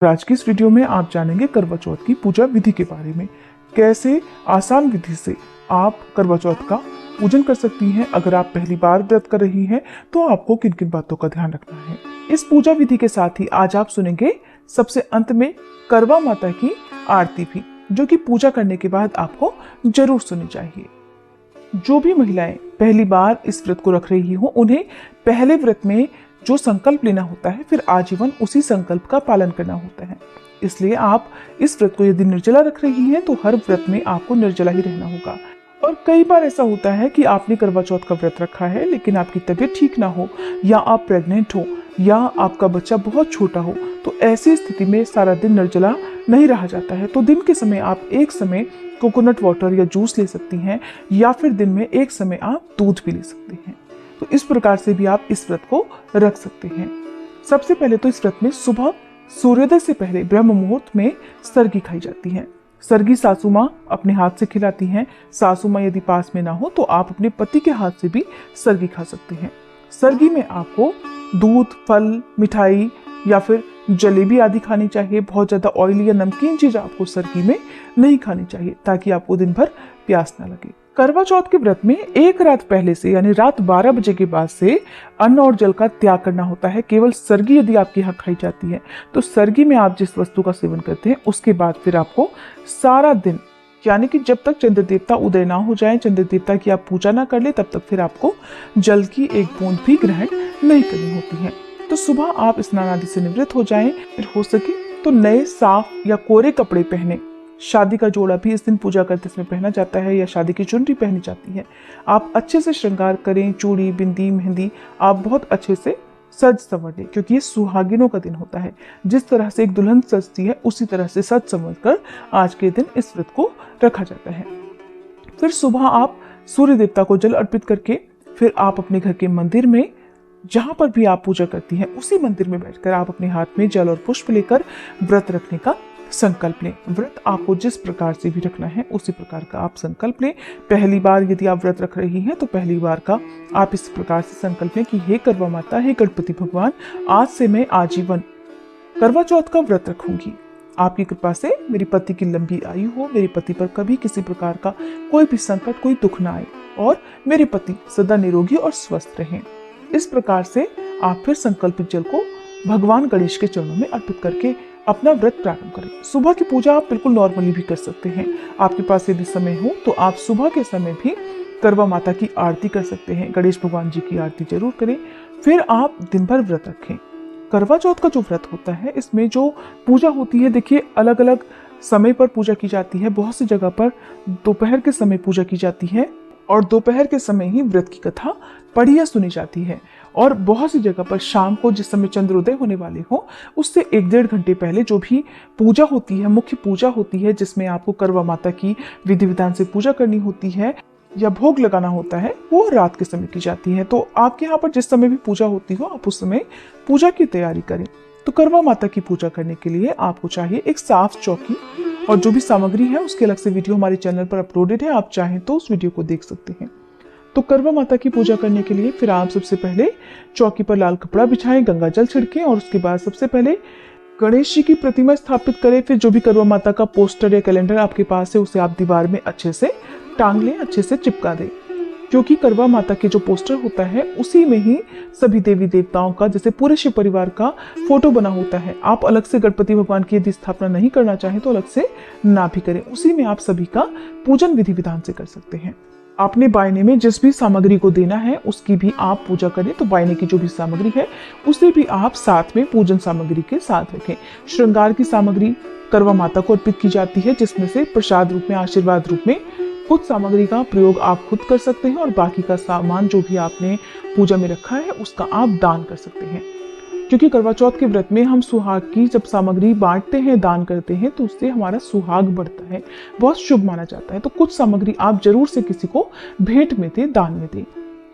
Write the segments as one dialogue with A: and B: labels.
A: आज की इस वीडियो में आप जानेंगे करवा चौथ की पूजा विधि के बारे में। कैसे आसान विधि से आप करवा चौथ का पूजन कर सकती हैं। अगर आप पहली बार व्रत कर रही हैं तो आपको किन किन बातों का ध्यान रखना है। इस पूजा विधि के साथ ही आज आप सुनेंगे सबसे अंत में करवा माता की आरती भी, जो कि पूजा करने के बाद आपको जरूर सुननी चाहिए। जो भी महिलाएं पहली बार इस व्रत को रख रही हो, उन्हें पहले व्रत में जो संकल्प लेना होता है, फिर आजीवन उसी संकल्प का पालन करना होता है। इसलिए आप इस व्रत को यदि निर्जला रख रही हैं तो हर व्रत में आपको निर्जला ही रहना होगा। और कई बार ऐसा होता है कि आपने करवा चौथ का व्रत रखा है लेकिन आपकी तबीयत ठीक ना हो, या आप प्रेग्नेंट हो, या आपका बच्चा बहुत छोटा हो, तो ऐसी स्थिति में सारा दिन निर्जला नहीं रहा जाता है। तो दिन के समय आप एक समय कोकोनट वाटर या जूस ले सकती हैं, या फिर दिन में एक समय आप दूध भी ले सकते हैं। तो इस प्रकार से भी आप इस व्रत को रख सकते हैं। सबसे पहले तो इस व्रत में सुबह सूर्योदय से पहले ब्रह्म मुहूर्त में सरगी खाई जाती है। सरगी सासू माँ अपने हाथ से खिलाती हैं। सासू माँ यदि पास में ना हो तो आप अपने पति के हाथ से भी सरगी खा सकते हैं। सरगी में आपको दूध, फल, मिठाई या फिर जलेबी आदि खानी चाहिए। बहुत ज्यादा ऑयली या नमकीन चीज आपको सरगी में नहीं खानी चाहिए, ताकि आपको दिन भर प्यास न लगे। करवा चौथ के व्रत में एक रात पहले से, यानी रात 12 बजे के बाद से अन्न और जल का त्याग करना होता है। केवल सरगी यदि आपके यहाँ खाई जाती है तो सरगी में आप जिस वस्तु का सेवन करते हैं उसके बाद फिर आपको सारा दिन, यानी कि जब तक चंद्र देवता उदय ना हो जाए, चंद्र देवता की आप पूजा ना कर ले, तब तक फिर आपको जल की एक बूंद भी ग्रहण नहीं करनी होती है। तो सुबह आप स्नान आदि से निवृत्त हो जाएं। फिर हो सके तो नए साफ या कोरे कपड़े पहने। शादी का जोड़ा भी इस दिन पूजा करते समय पहना जाता है, या शादी की चुनरी पहनी जाती है। आप अच्छे से श्रृंगार करें, चूड़ी, बिंदी, मेहंदी आप बहुत अच्छे से सज संवर लें, क्योंकि ये सुहागिनों का दिन होता है। जिस तरह से एक दुल्हन सजती है उसी तरह से सज संवर कर आज के दिन इस व्रत को रखा जाता है। फिर सुबह आप सूर्य देवता को जल अर्पित करके फिर आप अपने घर के मंदिर में, जहां पर भी आप पूजा करती हैं, उसी मंदिर में बैठकर आप अपने हाथ में जल और पुष्प लेकर व्रत रखने का संकल्प लें। व्रत आपको जिस प्रकार से भी रखना है उसी प्रकार का आप संकल्प लें। पहली बार यदि आप व्रत रख रही हैं तो पहली बार का आप इस प्रकार से संकल्प लें कि हे करवा माता, हे गणपति भगवान, आज से मैं आजीवन करवा चौथ का व्रत रखूंगी। आपकी कृपा से मेरे पति की लंबी आयु हो, मेरे पति पर कभी किसी प्रकार का कोई भी संकट, कोई दुख ना आए, और मेरे पति सदा निरोगी और स्वस्थ रहें। इस प्रकार से आप फिर संकल्पित जल को भगवान गणेश के चरणों में अर्पित करके अपना व्रत प्रारंभ करें। सुबह की पूजा आप बिल्कुल नॉर्मली भी कर सकते हैं। आपके पास यदि समय हो तो आप सुबह के समय भी करवा माता की आरती कर सकते हैं। गणेश भगवान जी की आरती जरूर करें। फिर आप दिन भर व्रत रखें। करवा चौथ का जो व्रत होता है, इसमें जो पूजा होती है, देखिए अलग अलग समय पर पूजा की जाती है। बहुत सी जगह पर दोपहर के समय पूजा की जाती है, और दोपहर के समय ही व्रत की कथा पढ़ी या सुनी जाती है। और बहुत सी जगह पर शाम को, जिस समय चंद्रोदय होने वाले हो, उससे 1-1.5 घंटे पहले जो भी पूजा होती है, मुख्य पूजा होती है, जिसमें आपको करवा माता की विधि विधान से पूजा करनी होती है या भोग लगाना होता है, वो रात के समय की जाती है। तो आपके यहाँ पर जिस समय भी पूजा होती हो, आप उस समय पूजा की तैयारी करें। तो करवा माता की पूजा करने के लिए आपको चाहिए एक साफ चौकी, और जो भी सामग्री है उसके अलग से वीडियो हमारे चैनल पर अपलोडेड है, आप चाहें तो उस वीडियो को देख सकते हैं। तो करवा माता की पूजा करने के लिए फिर आप सबसे पहले चौकी पर लाल कपड़ा बिछाएं, गंगा जल छिड़कें, और उसके बाद सबसे पहले गणेश जी की प्रतिमा स्थापित करें। फिर जो भी करवा माता का पोस्टर या कैलेंडर आपके पास है उसे आप दीवार में अच्छे से टांग लें, अच्छे से चिपका दें, क्योंकि करवा माता के जो पोस्टर होता है उसी में ही सभी देवी देवताओं का, जैसे पूरे शिव परिवार का फोटो बना होता है। आप अलग से गणपति भगवान की यदि स्थापना नहीं करना चाहें तो अलग से ना भी करें, उसी में आप सभी का पूजन विधि विधान से कर सकते हैं। आपने बायने में जिस भी सामग्री को देना है उसकी भी आप पूजा करें। तो बायने की जो भी सामग्री है उसे भी आप साथ में पूजन सामग्री के साथ रखें। श्रृंगार की सामग्री करवा माता को अर्पित की जाती है, जिसमें से प्रसाद रूप में, आशीर्वाद रूप में कुछ सामग्री का प्रयोग आप खुद कर सकते हैं, और बाकी का सामान जो भी आपने पूजा में रखा है उसका आप दान कर सकते हैं। क्योंकि करवा चौथ के व्रत में हम सुहाग की जब सामग्री बांटते हैं, दान करते हैं, तो उससे हमारा सुहाग बढ़ता है, बहुत शुभ माना जाता है। तो कुछ सामग्री आप जरूर से किसी को भेंट में दें, दान में दें।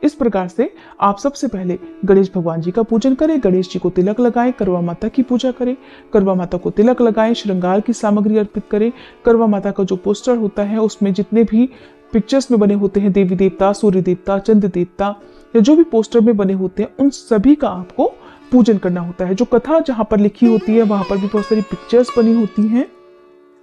A: इस प्रकार से आप सबसे पहले गणेश भगवान जी का पूजन करें, गणेश जी को तिलक लगाएं, करवा माता की पूजा करें, करवा माता को तिलक लगाएं, श्रृंगार की सामग्री अर्पित करें। करवा माता का जो पोस्टर होता है उसमें जितने भी पिक्चर्स में बने होते हैं, देवी देवता, सूर्य देवता, चंद्र देवता, या जो भी पोस्टर में बने होते हैं, उन सभी का आपको पूजन करना होता है। जो कथा जहाँ पर लिखी होती है वहां पर भी बहुत सारी पिक्चर्स बनी होती हैं।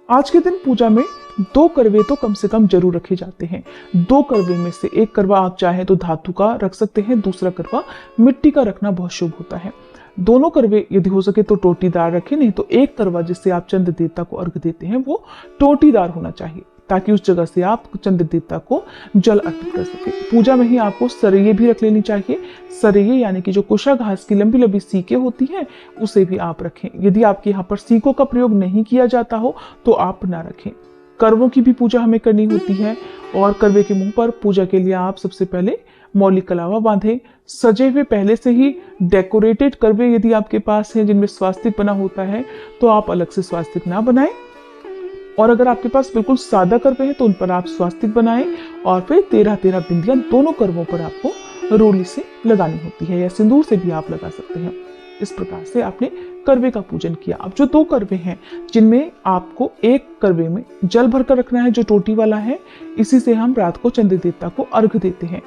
A: आज के दिन पूजा में 2 करवे तो कम से कम जरूर रखे जाते हैं। 2 करवे में से एक करवा आप चाहें तो धातु का रख सकते हैं, दूसरा करवा मिट्टी का रखना बहुत शुभ होता है। दोनों करवे यदि हो सके तो टोटीदार रखें, नहीं तो एक करवा जिससे आप चंद्र देवता को अर्घ देते हैं वो टोटीदार होना चाहिए, ताकि उस जगह से आप चंद्र देवता को जल अर्पित कर सके। पूजा में ही आपको सरैये भी रख लेनी चाहिए। सरैये यानी कि जो कुशा घास की लंबी लंबी सीकें होती हैं उसे भी आप रखें। यदि आपके यहाँ पर सीकों का प्रयोग नहीं किया जाता हो तो आप ना रखें। करवों की भी पूजा हमें करनी होती है और करवे के मुंह पर पूजा के लिए आप सबसे पहले मौली कलावा बांधें। सजे हुए पहले से ही डेकोरेटेड करवे यदि आपके पास हैं जिनमें स्वास्तिक बना होता है तो आप अलग से स्वास्तिक ना बनाएं, और अगर आपके पास बिल्कुल सादा करवे हैं तो उन पर आप स्वास्तिक बनाएं और फिर 13-13 बिंदियां दोनों करवों पर आपको रोली से लगानी होती है या सिंदूर से भी आप लगा सकते हैं। इस प्रकार से आपने करवे का पूजन किया। अब जो 2 करवे हैं जिनमें आपको एक करवे में जल भरकर रखना है जो टोटी वाला है, इसी से हम रात को चंद्र देवता को अर्घ देते हैं।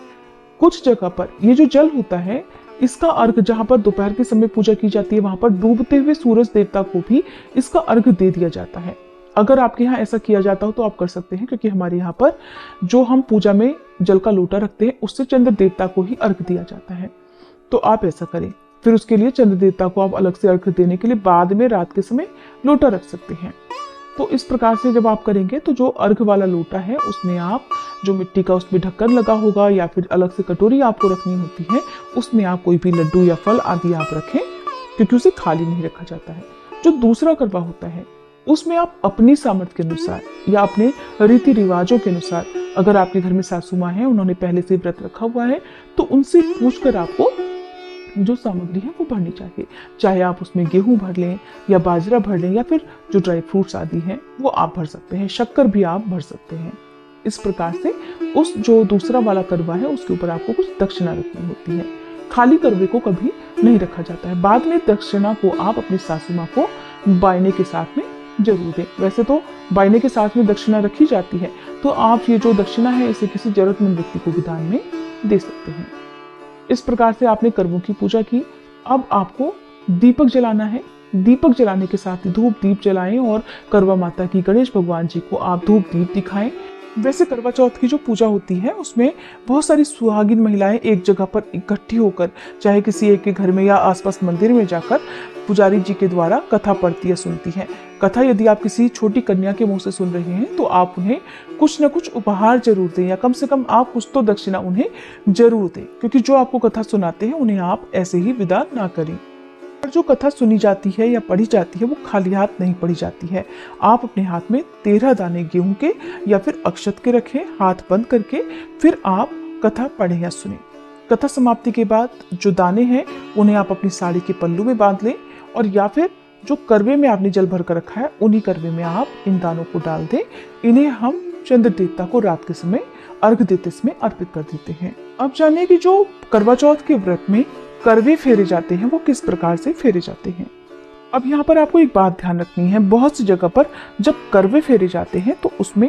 A: कुछ जगह पर ये जो जल होता है इसका अर्घ, जहां पर दोपहर के समय पूजा की जाती है वहां पर डूबते हुए सूरज देवता को भी इसका अर्घ दे दिया जाता है। अगर आपके यहाँ ऐसा किया जाता हो तो आप कर सकते हैं, क्योंकि हमारे यहाँ पर जो हम पूजा में जल का लोटा रखते हैं उससे चंद्र देवता को ही अर्घ दिया जाता है। तो आप ऐसा करें। फिर उसके लिए चंद्र देवता को आप अलग से अर्घ देने के लिए बाद में रात के समय लोटा रख सकते हैं। तो इस प्रकार से जब आप करेंगे तो जो अर्घ वाला लोटा है उसमें आप जो मिट्टी का उसमें ढक्कन लगा होगा या फिर अलग से कटोरी आपको रखनी होती है, उसमें आप कोई भी लड्डू या फल आदि आप रखें, क्योंकि उसे खाली नहीं रखा जाता है। जो दूसरा करवा होता है उसमें आप अपनी सामर्थ्य के अनुसार या अपने रीति रिवाजों के अनुसार, अगर आपके घर में सासू माँ है उन्होंने पहले से व्रत रखा हुआ है तो उनसे पूछकर आपको जो सामग्री है वो भरनी चाहिए। चाहे आप उसमें गेहूं भर लें या बाजरा भर लें या फिर जो ड्राई फ्रूट्स आदि हैं वो आप भर सकते हैं, शक्कर भी आप भर सकते हैं। इस प्रकार से उस जो दूसरा वाला करवा है उसके ऊपर आपको कुछ दक्षिणा रखनी होती है। खाली करवे को कभी नहीं रखा जाता है। बाद में दक्षिणा को आप अपनी सासू माँ को बायने के साथ में जरूर दें। वैसे तो बायने के साथ में दक्षिणा रखी जाती है, तो आप ये जो दक्षिणा है इसे किसी जरूरतमंद व्यक्ति को भी दान में दे सकते हैं। इस प्रकार से आपने करवों की पूजा की। अब आपको दीपक जलाना है। दीपक जलाने के साथ ही धूप दीप जलाएं और करवा माता की, गणेश भगवान जी को आप धूप दीप दिखाएं। वैसे करवा चौथ की जो पूजा होती है उसमें बहुत सारी सुहागिन महिलाएं एक जगह पर इकट्ठी होकर, चाहे किसी एक के घर में या आसपास मंदिर में जाकर पुजारी जी के द्वारा कथा पढ़ती या सुनती हैं। कथा यदि आप किसी छोटी कन्या के मुंह से सुन रहे हैं तो आप उन्हें कुछ न कुछ उपहार जरूर दें, या कम से कम आप कुछ तो दक्षिणा उन्हें जरूर दें, क्योंकि जो आपको कथा सुनाते हैं उन्हें आप ऐसे ही विदा ना करें। और जो कथा सुनी जाती है या पढ़ी जाती है वो खाली हाथ नहीं पढ़ी जाती है। आप अपने हाथ में 13 दाने गेहूं के या फिर अक्षत के रखें, हाथ बंद करके, फिर आप कथा पढ़ें या सुने। कथा समाप्ति के बाद जो दाने हैं उन्हें आप अपनी साड़ी के पल्लू में बांध लें, और या फिर जो करवे में आपने जल भर कर रखा है उन्हीं करवे में आप इन दानों को डाल दें। इन्हें हम चंद्र देवता को रात के समय अर्घ देते समय अर्पित कर देते हैं। अब जानिए कि जो करवा चौथ के व्रत में करवे फेरे जाते हैं वो किस प्रकार से फेरे जाते हैं। अब यहाँ पर आपको एक बात ध्यान रखनी है, बहुत सी जगह पर जब करवे फेरे जाते हैं तो उसमें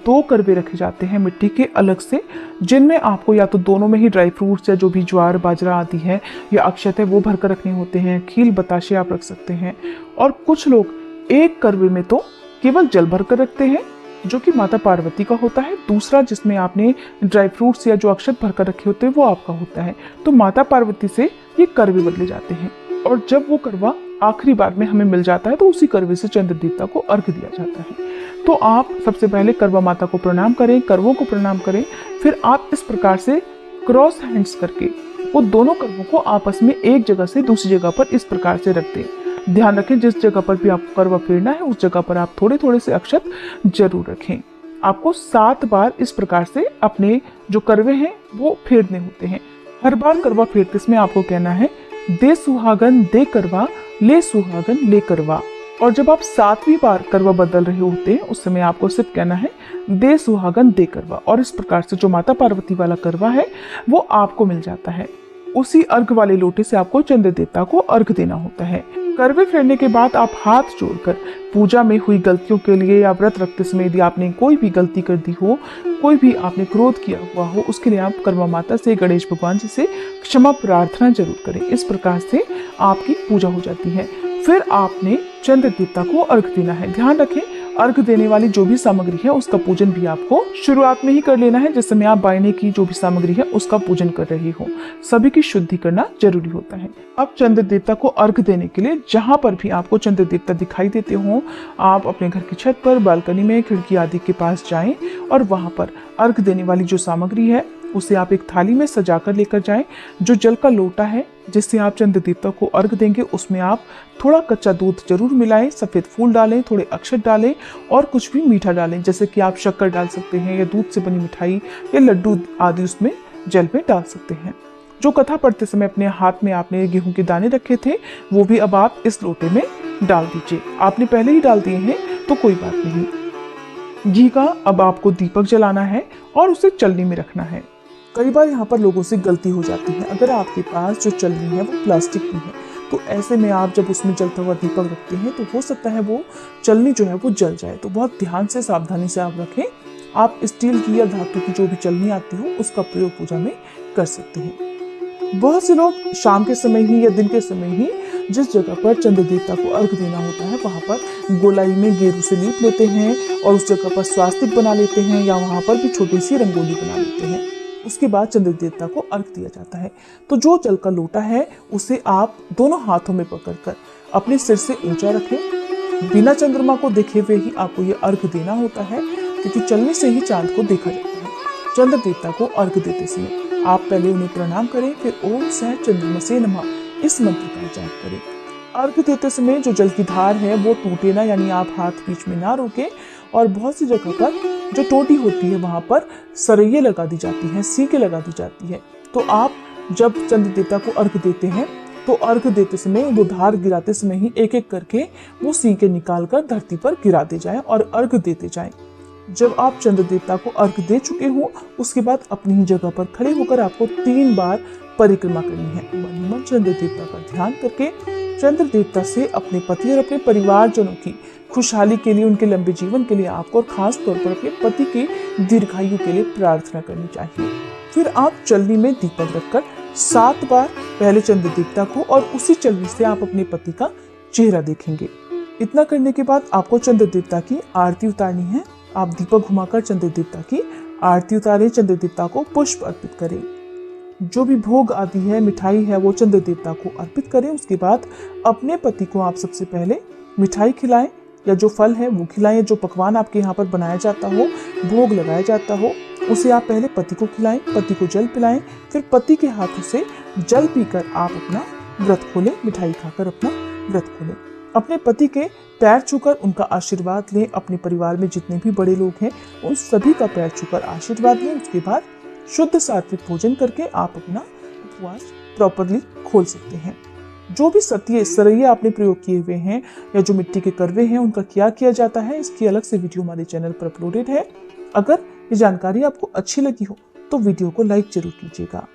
A: 2 करवे रखे जाते हैं मिट्टी के अलग से, जिनमें आपको या तो दोनों में ही ड्राई फ्रूट्स या जो भी ज्वार बाजरा आदि है या अक्षत है वो भर कर रखने होते हैं, खील बताशे आप रख सकते हैं। और कुछ लोग एक करवे में तो केवल जल भर कर रखते हैं जो कि माता पार्वती का होता है, दूसरा जिसमें आपने ड्राई फ्रूट्स या जो अक्षत भर कर रखे होते हैं वो आपका होता है। तो माता पार्वती से ये करवे बदले जाते हैं, और जब वो करवा आखिरी बार में हमें मिल जाता है तो उसी करवे से चंद्र देवता को अर्घ दिया जाता है। तो आप सबसे पहले करवा माता को प्रणाम करें, करवों को प्रणाम करें, फिर आप इस प्रकार से क्रॉस हैंड्स करके वो दोनों करवों को आपस में एक जगह से दूसरी जगह पर इस प्रकार से रख दें। ध्यान रखें जिस जगह पर भी आपको करवा फेरना है उस जगह पर आप थोड़े थोड़े से अक्षत जरूर रखें। आपको 7 बार इस प्रकार से अपने जो करवे हैं वो फेरने होते हैं। हर बार करवा फेरते इसमें आपको कहना है दे सुहागन दे करवा, ले सुहागन ले करवा। और जब आप 7वीं बार करवा बदल रहे होते हैं उस समय आपको सिर्फ कहना है दे सुहागन दे करवा। और इस प्रकार से जो माता पार्वती वाला करवा है वो आपको मिल जाता है। उसी अर्घ वाले लोटे से आपको चंद्र देवता को अर्घ देना होता है। करवे फेरने के बाद आप हाथ जोड़कर पूजा में हुई गलतियों के लिए या व्रत रखते समय यदि आपने कोई भी गलती कर दी हो, कोई भी आपने क्रोध किया हुआ हो, उसके लिए आप कर्मा माता से, गणेश भगवान जी से क्षमा प्रार्थना जरूर करें। इस प्रकार से आपकी पूजा हो जाती है। फिर आपने चंद्र देवता को अर्घ देना है। ध्यान रखें, अर्घ देने वाली जो भी सामग्री है उसका पूजन भी आपको शुरुआत में ही कर लेना है। जिस समय आप बायने की जो भी सामग्री है उसका पूजन कर रहे हो, सभी की शुद्धि करना जरूरी होता है। अब चंद्र देवता को अर्घ देने के लिए जहां पर भी आपको चंद्र देवता दिखाई देते हो, आप अपने घर की छत पर, बालकनी में, खिड़की आदि के पास जाएं और वहां पर अर्घ देने वाली जो सामग्री है उसे आप एक थाली में सजाकर लेकर जाएं। जो जल का लोटा है जिससे आप चंद्र देवता को अर्घ देंगे, उसमें आप थोड़ा कच्चा दूध जरूर मिलाएं, सफेद फूल डालें, थोड़े अक्षत डालें और कुछ भी मीठा डालें, जैसे कि आप शक्कर डाल सकते हैं या दूध से बनी मिठाई या लड्डू आदि उसमें जल में डाल सकते हैं। जो कथा पढ़ते समय अपने हाथ में आपने गेहूं के दाने रखे थे वो भी अब आप इस लोटे में डाल दीजिए। आपने पहले ही डाल दिए हैं तो कोई बात नहीं। घी का अब आपको दीपक जलाना है और उसे चलनी में रखना है। कई बार यहाँ पर लोगों से गलती हो जाती है। अगर आपके पास जो चलनी है वो प्लास्टिक की है तो ऐसे में आप जब उसमें जलता हुआ दीपक रखते हैं तो हो सकता है वो चलनी जो है वो जल जाए। तो बहुत ध्यान से, सावधानी से आप रखें। आप स्टील की या धातु की जो भी चलनी आती हो उसका प्रयोग पूजा में कर सकते हैं। बहुत से लोग शाम के समय ही या दिन के समय ही जिस जगह पर चंद्र देवता को अर्घ देना होता है वहां पर गोलाई में गेरू से लीप लेते हैं और उस जगह पर स्वास्तिक बना लेते हैं या वहां पर भी छोटी सी रंगोली बना लेते हैं। उसके बाद चंद्र देवता को अर्घ दिया जाता है। तो जो जल का लोटा है उसे आप दोनों हाथों में पकड़कर अपने सिर से ऊंचा रखें। बिना चंद्रमा को देखे हुए ही आपको ये अर्घ देना होता है, क्योंकि चलने से ही चांद को देखा जाता है। चंद्र देवता को अर्घ देते समय आप पहले उन्हें प्रणाम करें, फिर ओम सह चंद्रमसे नमः इस मंत्र का जाप करें। अर्घ देते समय जो जल की धार है वो टूटे ना, यानी आप हाथ बीच में ना रोकें। और बहुत सी जगह पर जो टोटी होती है वहां पर सरैये लगा दी जाती हैं, सीके लगा दी जाती है। तो आप जब चंद्र देवता को अर्घ देते हैं तो अर्घ देते समय वो धार गिराते समय ही एक एक करके वो सीके निकाल कर धरती पर गिराते जाएं और अर्घ देते जाएं। जब आप चंद्र देवता को अर्घ दे चुके हो उसके बाद अपनी ही जगह पर खड़े होकर आपको 3 बार परिक्रमा करनी है। मन मन चंद्र देवता का ध्यान करके चंद्र देवता से अपने पति और अपने परिवारजनों की खुशहाली के लिए, उनके लंबे जीवन के लिए आपको और खास तौर पर अपने पति के दीर्घायु के लिए प्रार्थना करनी चाहिए। फिर आप चलनी में दीपक रखकर 7 बार पहले चंद्र देवता को और उसी चलनी से आप अपने पति का चेहरा देखेंगे। इतना करने के बाद आपको चंद्र देवता की आरती उतारनी है। आप दीपक घुमाकर चंद्र देवता की आरती उतारें, चंद्र देवता को पुष्प अर्पित करें। जो भी भोग आदि है, मिठाई है, वो चंद्र देवता को अर्पित करें। उसके बाद अपने पति को आप सबसे पहले मिठाई खिलाएं या जो फल है वो खिलाएं। जो पकवान आपके यहाँ पर बनाया जाता हो, भोग लगाया जाता हो, उसे आप पहले पति को खिलाएं, पति को जल पिलाएं। फिर पति के हाथों से जल पीकर आप अपना व्रत खोलें, मिठाई खाकर अपना व्रत खोलें। अपने पति के पैर छूकर उनका आशीर्वाद लें। अपने परिवार में जितने भी बड़े लोग हैं उन सभी का पैर छूकर आशीर्वाद लें। उसके बाद शुद्ध सात्विक भोजन करके आप अपना उपवास प्रॉपरली खोल सकते हैं। जो भी सरैया आपने प्रयोग किए हुए हैं या जो मिट्टी के करवे हैं उनका क्या किया जाता है, इसकी अलग से वीडियो हमारे चैनल पर अपलोडेड है। अगर ये जानकारी आपको अच्छी लगी हो तो वीडियो को लाइक जरूर कीजिएगा।